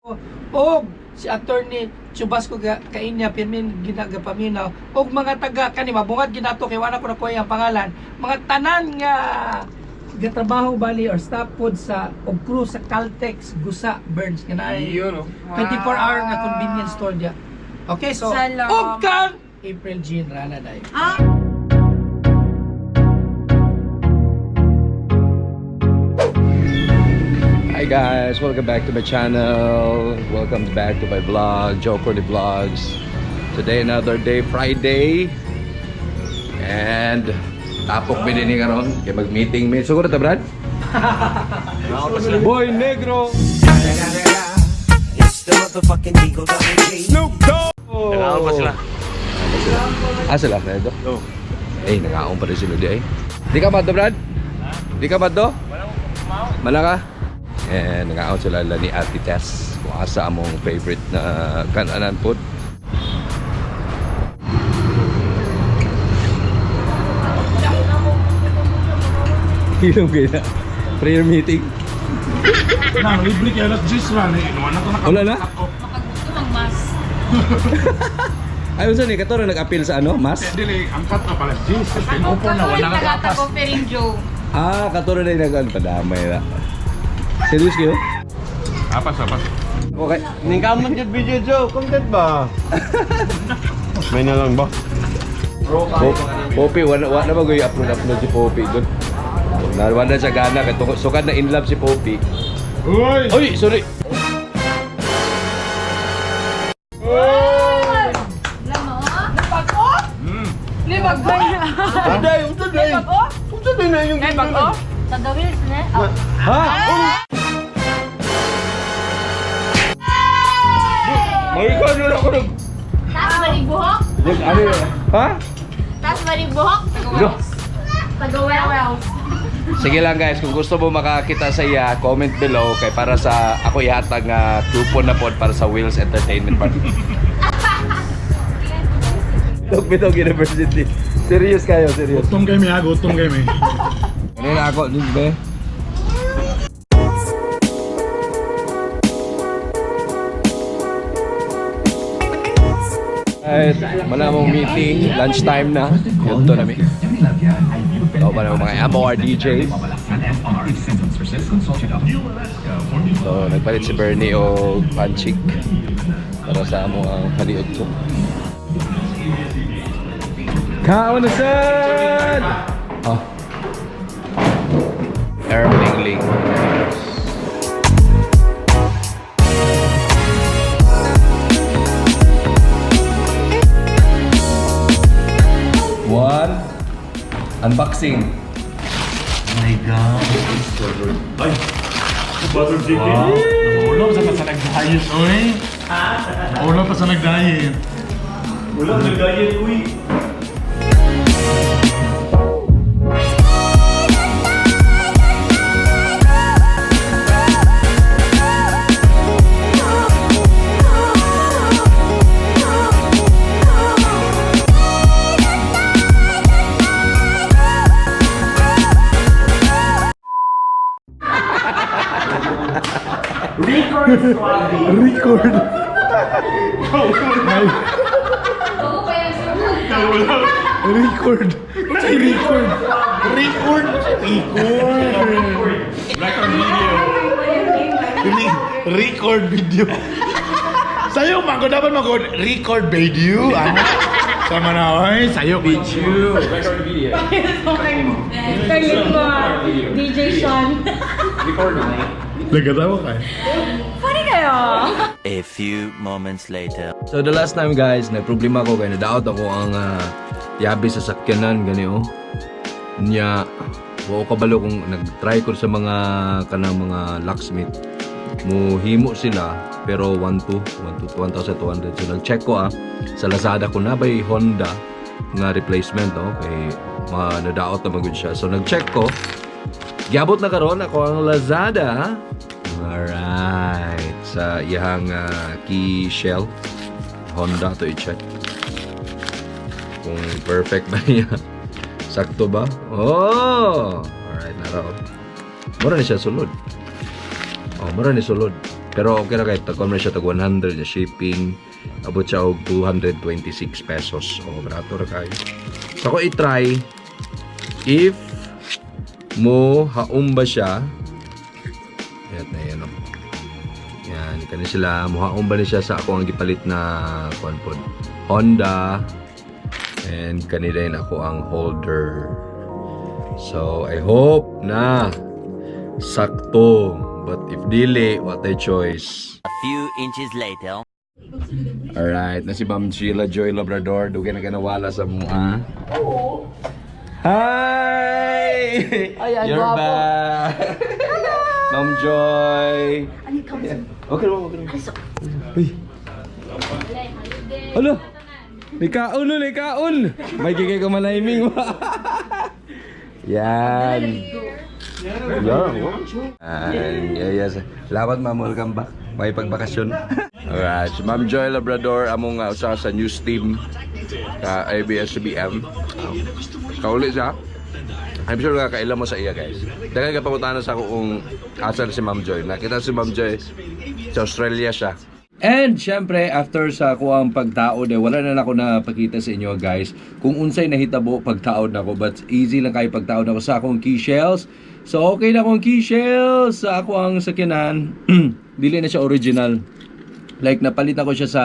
Og si attorney Chubasco kainya pirmin ginagapaminaw og mga taga kani mabungad ginato kay wala ko na kuha ang pangalan mga tanan nga gatrabaho bali or staff pod sa og crew sa Caltex Gusa Burns kanay 24-hour nga convenience store dia. Okay, so og kang April Jean Rana day. Hi guys, welcome back to my channel. Welcome back to my vlog, Joe Cordy Vlogs. Today another day, Friday. And tapok din ni karon kay mag-meeting mi. Siguro ta, Brad? Boy Negro. It's the motherfucking Eagle Double G. Snoop Dogg. Nakaon pa sila. Sila Fredo? Oo. Eh, nakaon pa rin sila di ay. Di ka ba, Brad? Di ka ba do? Mala ka? And nag-out sila ni Ate Tess kung asa among favorite na kananan food. Hilong kaya prayer meeting. Na, libre kaya na juice run eh. Inuwan na ito Wala na? Makagbuto ng mas. Ayun saan eh, katuro nag-appeal sa ano? Mas? Dili, angkat na pala juice. Pinupo na, wala nga Tagata kapas. ko Pering Joe. Katuro na yung nag-ano, padamay na. Serious kayo? Apas. Okay. Ningkamon jud video Joe, content ba? May na lang ba? Poppy, wala ba ko i-upload si Poppy doon? Wala siya gana, sukat na in love si Poppy. Uy! Uy, sorry! Alam mo? Libag ko? Libag ba niya? Unsa day na yung Libag ko? Sa The Wheels, ne? Ha? May ka na ako nag... Taas maribuhok? Ano yun? Ha? Taas maribuhok? Taga-Wells. Sige lang guys, kung gusto mo makakita sa iya, comment below kay para sa ako ihatag nga coupon na pod para sa Wheels Entertainment Park. Tugbitog University. Serious kayo, serious. Gutom kayo may gutom kayo may. Ano na ako, din ba? Guys, wala mong meeting, lunchtime na. Yun to namin. Ito pa naman mga MOR DJs. So, nagpalit si Bernie o Panchik para sa among ang kaliot ko. Kaunasan! Oh. Airplane link. One. Unboxing. My God. Butter chicken. Ulo pa sa nag-diet, oy. Ulo pa sa nag-diet. Wala nag-diet, uy. Record. Record. What's a record? Record. Record video. Sayo man ko dapat record video. Ano? Sama na oy, sayo video. Kalit mo, DJ Sean. Nagatawa ka. Funny kayo. A few moments later. So the last time guys, nagproblema ko kaya nadaot ako ang yabi sa sakyanan gani oh. Nya wa ko kabalo kung nag-try ko sa mga kanang mga locksmith. Muhimo sila pero 1,200 so nag-check ko sa Lazada ko na bay Honda nga replacement kay nadaot na magud siya. So nag-check ko. Giabot na karon ako ang Lazada. Alright. Sa iyang key shell Honda to i-check kung perfect ba niya. Sakto ba? Oh! Alright, naraw. Mura ni siya sulod. Oh, mura ni sulod. Pero okay ra kay tagkon man siya tag 100 na shipping. Abot siya og 226 pesos. O barato ra kayo. So ako i-try if mo haum ba siya. Yan na yan. Yan, kani sila mo haum ba ni siya sa ako ang gipalit na kuan pod Honda. And kanila din ako ang holder. So I hope na sakto. But if dili, what a choice. A few inches later. Alright, na si Ma'am Sheila Joy Labrador. Dugay na ganawala sa mua. Hi! Ay, You're gwapo. back! Ma'am Joy! Okay naman, okay naman. Uy! Ano? Likaon no, likaon! May kikay ka malayming ba? Yan! Yes. Salamat ma'am, welcome back. May pagbakasyon. Alright, si Ma'am Joy Labrador among usa sa news team sa ABS-CBN. Kauli siya. I'm sure kakailan mo sa iya guys. Dagan ka pangutanan sa ako kung asan si Ma'am Joy. Nakita si Ma'am Joy sa Australia siya. And syempre after sa ako ang pagtaod wala na ako napakita sa inyo guys kung unsay nahitabo pagtaod nako, but easy lang kay pagtaod nako sa akong key shells. So okay na akong key shells sa ako ang sakyanan. Dili na siya original. Like napalit ako siya sa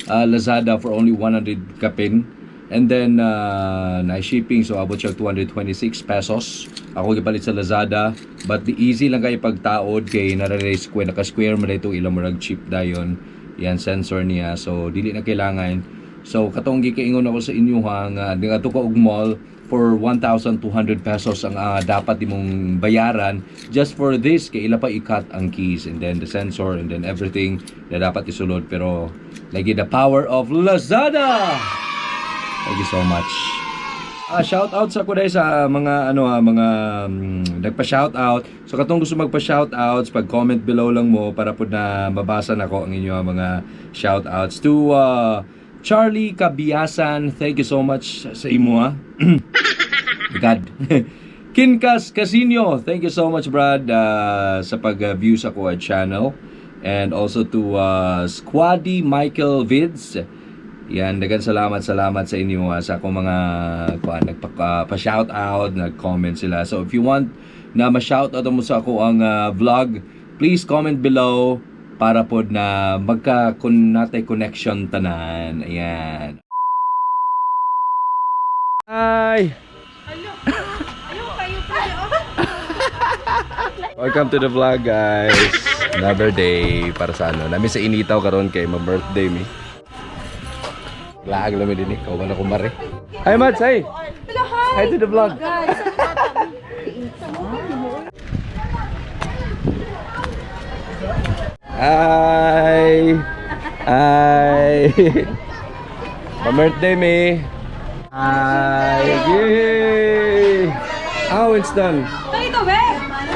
Lazada for only 100 kapin. And then na shipping so abot siya 226 pesos. Ako gipalit sa Lazada, but the easy lang kay pagtaod kay nare-raise ko naka-square man ito ilang murag chip dayon. Yan sensor niya. So dili na kailangan. So katong gikaingon ako sa inyo nga dito ko og mall for 1,200 pesos ang dapat imong bayaran just for this kay ila pa i-cut ang keys and then the sensor and then everything na dapat isulod, pero lagi the power of Lazada. Thank you so much. Shout out sa ko dai sa mga nagpa-shout out. So katong gusto magpa-shout outs, pag-comment below lang mo para pud na mabasa nako ang inyo mga shout outs to Charlie Kabiyasan. Thank you so much sa imo God. Kinkas Casino. Thank you so much Brad sa pag-view sa ko channel. And also to Squaddy Michael Vids. Yan, dagan salamat sa inyo sa akong mga nagpa-shout out, nag-comment sila. So if you want na ma-shout out mo sa ako ang vlog, please comment below para pod na natay connection tanan. Ayan. Hi. Welcome to the vlog guys. Another day para sa namin sa Initaw karon kay ma-birthday mi. Laag lang din ikaw man ako mare. Hi Mads, hi. Hello, hi. Hi to the vlog. Guys, Hi. Hi. Pa-birthday me. Hi. Yay. Oh, it's done. Dito, be.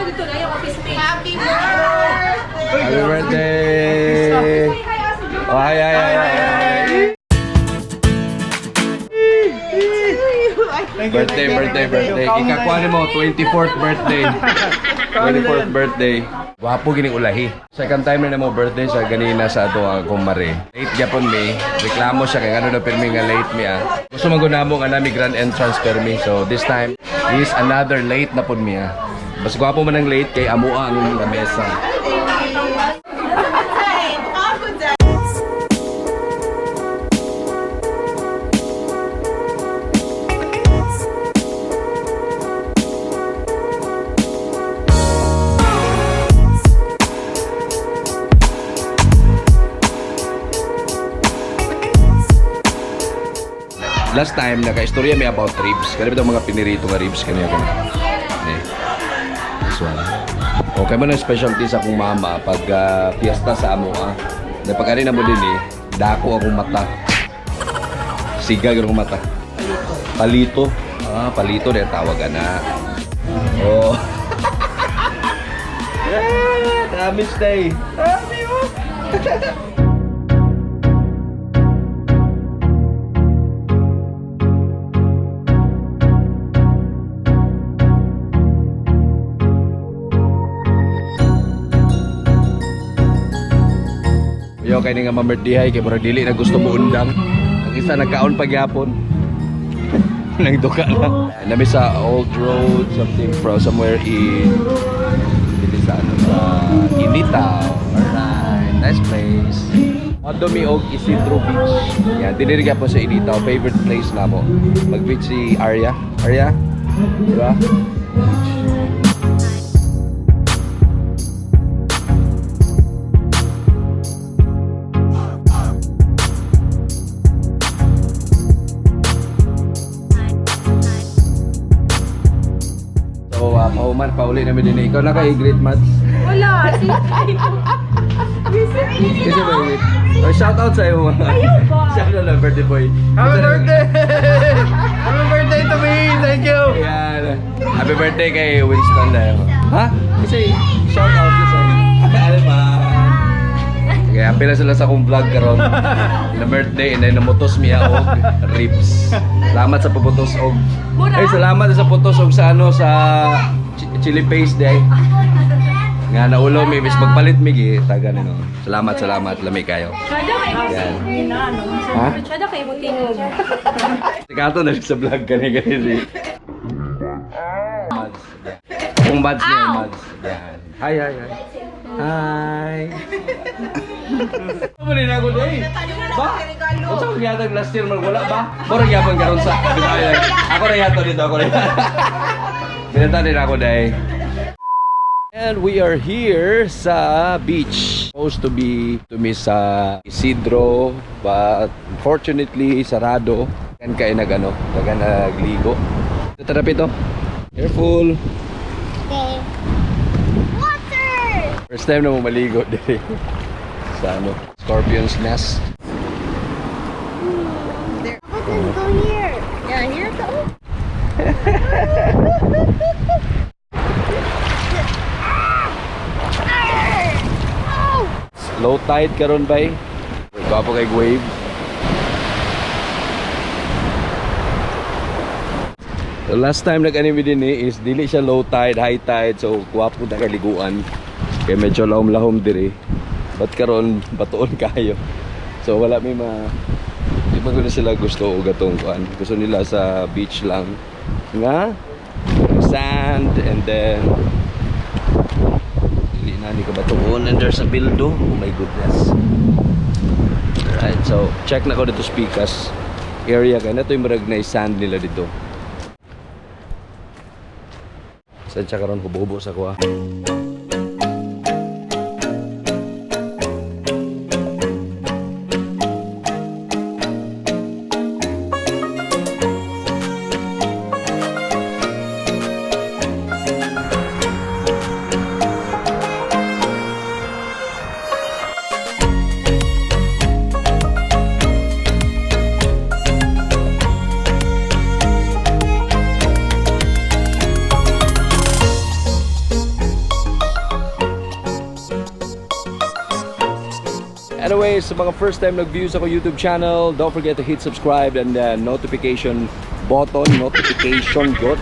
Dito na yung office mate. Happy birthday. Happy birthday. Oh, hi. Birthday. Ikakuha mo, 24th birthday. 24th birthday. Wapo gining ulahi. Second time na mo birthday sa ganina sa ato akong mare. Late Japon me. Reklamo siya kay ano na permi nga late me Gusto man gud namo nga nami grand entrance permi. So this time is another late na pud me Mas gwapo man ang late kay amoa ang lamesa. Last time, naka-istorya may about ribs. Kaya ba mga pinirito nga ribs kanina ko. This one. Okay man ang specialty sa akong mama pag fiesta sa amo na pag na mo din dako akong mata. Sigag akong mata. Palito. Palito na tawagan na. Oh. Dami stay. Dami mo. inyo kay nga mamerdihay kay murag dili na gusto mo undang. Ang isa nagkaon pagyapon. Nagduka lang. Nami sa Old Road, something from somewhere in dili sa ano sa Inita. Alright, nice place. Mondo mi og Isidro Beach. Yan, dili rin po sa Inita, favorite place na mo. Mag-beach si Arya. Arya? Diba? So, pauman, pauli namin din. Ikaw na kay Great Mads. Wala, si Kasi ba yun? Oh, shout out sa iyo. Shout out lang, birthday boy. Happy birthday! Happy birthday to me! Thank you! Yan. Happy birthday kay Winston dahil. Ha? Kasi shout out ko sa iyo. Ano ba? Kaya pila sila sa akong vlog karon. Na birthday and then namutos miya og ribs. Salamat sa paputos og. Ay salamat sa putos og sa ano sa chili paste day. Nga naulo mi bis magpalit mi gi taga nino. Salamat lami kayo. Kada kay Yan. Inano. Ha? Kada kay butingog. Sikato na sa vlog gani si. Mads. Kung Mads niya, Mads. Yan. Hi. Hi. Ano rin ako day? Ba? Unsa ko gyatag last year man wala ba? Murag gyapon karon sa. Ako na yato dito ako na. Binenta din ako day. And we are here sa beach. Supposed to be sa Isidro, but unfortunately sarado. Kan kay nagano, nagligo. Tara pito. Careful. Okay. Water! First time na mo maligo dire. Sa ano, Scorpion's Nest. How about we go here? Yeah, here go. Low tide karon bay. Gwapo kay wave. The last time nag-anime din is dili siya low tide, high tide, so gwapo na kay liguan. Kaya medyo lahom-lahom diri. But karon batuon kayo. So wala may di ba guna sila gusto og atong kuan. Gusto nila sa beach lang. Nga sand and then ni ka batuon and there's a bildo. Oh my goodness. Alright, so check na ko dito speakers area kaya na ito yung marag na sand nila dito. Saan siya karon hubo-hubo sa kuha. Anyways, sa mga first time nag-view sa ko YouTube channel, don't forget to hit subscribe and notification button, notification got.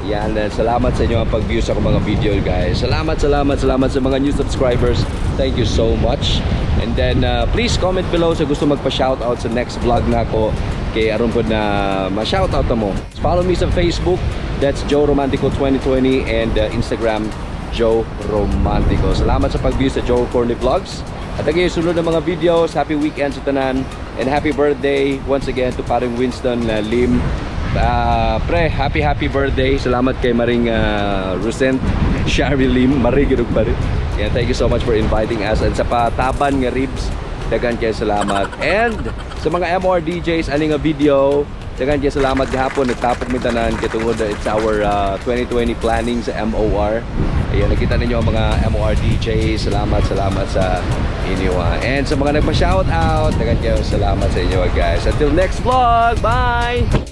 Yan, salamat sa inyo ang pag-view sa mga video guys. Salamat sa mga new subscribers. Thank you so much. And then please comment below sa gusto magpa-shoutout sa next vlog na ako kay aron po na ma-shoutout na mo. Follow me sa Facebook, that's Joe Romantico 2020 and Instagram Joe Romantico. Salamat sa pag-view sa Joe Corny Vlogs. At again, sunod ng mga videos. Happy weekend sa tanan. And happy birthday once again to paring Winston Lim. Pre, happy birthday. Salamat kay Maring Rusent Shari Lim. Marigirog pa rin. Yeah, thank you so much for inviting us. And sa pataban nga ribs, dagan kayo salamat. And sa mga MOR DJs, aning nga video, dagan kayo salamat gahapon. Nagtapok mi tanan kitungod it's our 2020 planning sa MOR. Ayan, nakita ninyo ang mga MOR DJs. Salamat sa inyo. And sa mga nagpa-shoutout, dagan kayo salamat sa inyo guys. Until next vlog, bye!